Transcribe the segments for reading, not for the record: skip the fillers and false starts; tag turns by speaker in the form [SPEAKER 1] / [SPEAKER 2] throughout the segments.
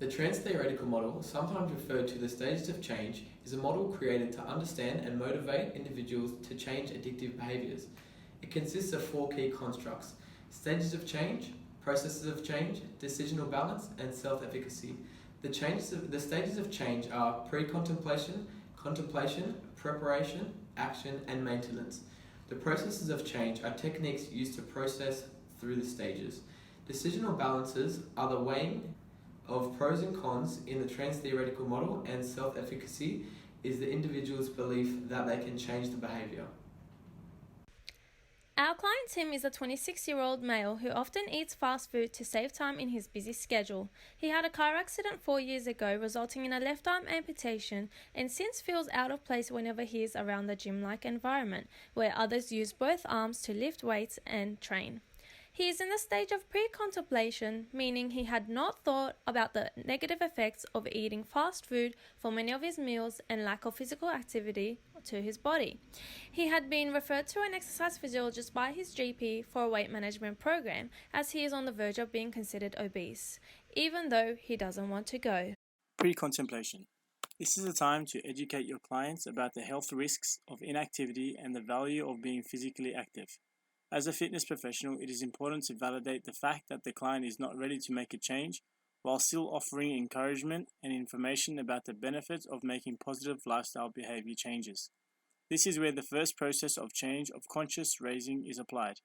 [SPEAKER 1] The Transtheoretical model, sometimes referred to the stages of change, is a model created to understand and motivate individuals to change addictive behaviours. It consists of 4 key constructs: stages of change, processes of change, decisional balance, and self-efficacy. The stages of change are pre-contemplation, contemplation, preparation, action, and maintenance. The processes of change are techniques used to process through the stages. Decisional balances are the weighing of pros and cons in the Transtheoretical model, and self-efficacy is the individual's belief that they can change the behaviour.
[SPEAKER 2] Our client Tim is a 26-year-old male who often eats fast food to save time in his busy schedule. He had a car accident 4 years ago, resulting in a left arm amputation, and since feels out of place whenever he is around the gym-like environment, where others use both arms to lift weights and train. He is in the stage of pre-contemplation, meaning he had not thought about the negative effects of eating fast food for many of his meals and lack of physical activity to his body. He had been referred to an exercise physiologist by his GP for a weight management program, as he is on the verge of being considered obese, even though he doesn't want to go.
[SPEAKER 3] Pre-contemplation. This is a time to educate your clients about the health risks of inactivity and the value of being physically active. As a fitness professional, it is important to validate the fact that the client is not ready to make a change, while still offering encouragement and information about the benefits of making positive lifestyle behavior changes. This is where the first process of change of conscious raising is applied,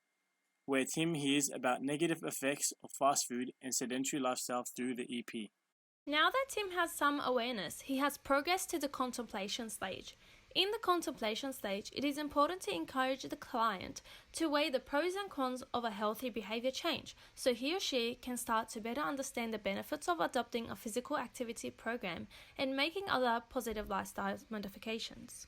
[SPEAKER 3] where Tim hears about negative effects of fast food and sedentary lifestyle through the EP.
[SPEAKER 2] Now that Tim has some awareness, he has progressed to the contemplation stage. In the contemplation stage, it is important to encourage the client to weigh the pros and cons of a healthy behavior change, so he or she can start to better understand the benefits of adopting a physical activity program and making other positive lifestyle modifications.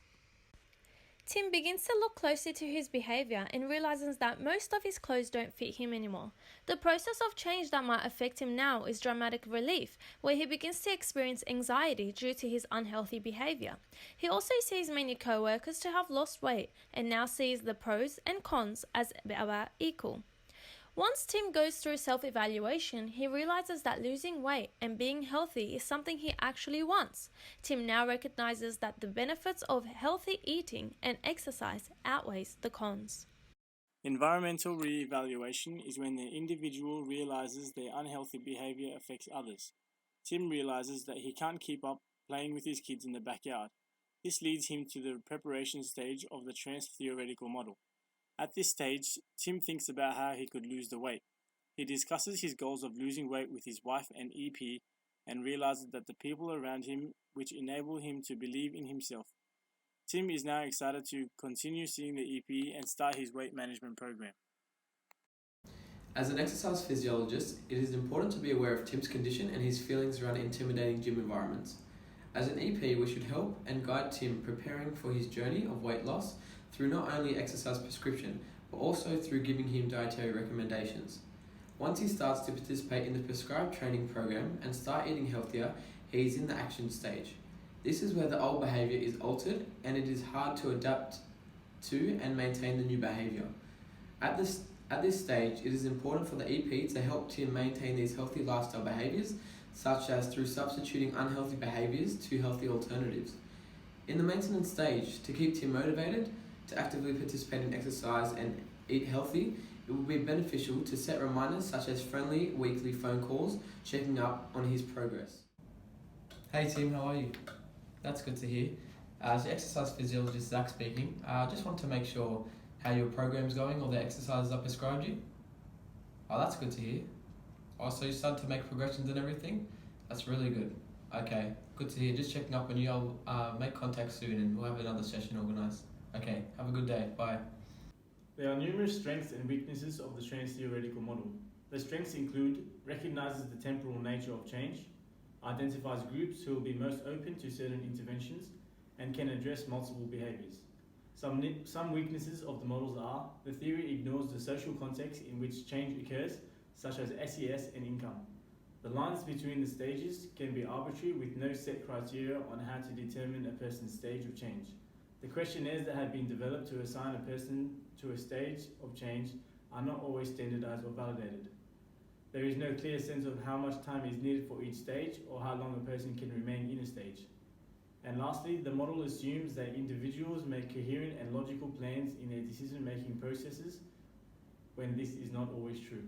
[SPEAKER 2] Tim begins to look closely to his behavior and realizes that most of his clothes don't fit him anymore. The process of change that might affect him now is dramatic relief, where he begins to experience anxiety due to his unhealthy behavior. He also sees many co-workers to have lost weight and now sees the pros and cons as about equal. Once Tim goes through self-evaluation, he realizes that losing weight and being healthy is something he actually wants. Tim now recognizes that the benefits of healthy eating and exercise outweighs the cons.
[SPEAKER 3] Environmental re-evaluation is when the individual realizes their unhealthy behavior affects others. Tim realizes that he can't keep up playing with his kids in the backyard. This leads him to the preparation stage of the Transtheoretical model. At this stage, Tim thinks about how he could lose the weight. He discusses his goals of losing weight with his wife and EP and realizes that the people around him which enable him to believe in himself. Tim is now excited to continue seeing the EP and start his weight management program.
[SPEAKER 1] As an exercise physiologist, it is important to be aware of Tim's condition and his feelings around intimidating gym environments. As an EP, we should help and guide Tim preparing for his journey of weight loss through not only exercise prescription, but also through giving him dietary recommendations. Once he starts to participate in the prescribed training program and start eating healthier, he is in the action stage. This is where the old behaviour is altered and it is hard to adapt to and maintain the new behaviour. At this stage, it is important for the EP to help Tim maintain these healthy lifestyle behaviours, such as through substituting unhealthy behaviours to healthy alternatives. In the maintenance stage, to keep Tim motivated to actively participate in exercise and eat healthy, it will be beneficial to set reminders such as friendly weekly phone calls checking up on his progress. Hey Tim, how are you? That's good to hear. As your exercise physiologist Zach speaking, I just want to make sure how your program's going or the exercises I prescribed you. Oh, that's good to hear. Oh, so you started to make progressions and everything? That's really good. Okay, good to hear. Just checking up on you. I'll make contact soon and we'll have another session organised. Okay, have a good day. Bye.
[SPEAKER 4] There are numerous strengths and weaknesses of the Transtheoretical model. The strengths include recognizes the temporal nature of change, identifies groups who will be most open to certain interventions, and can address multiple behaviors. Some weaknesses of the models are the theory ignores the social context in which change occurs, such as SES and income. The lines between the stages can be arbitrary with no set criteria on how to determine a person's stage of change. The questionnaires that have been developed to assign a person to a stage of change are not always standardized or validated. There is no clear sense of how much time is needed for each stage or how long a person can remain in a stage. And lastly, the model assumes that individuals make coherent and logical plans in their decision-making processes when this is not always true.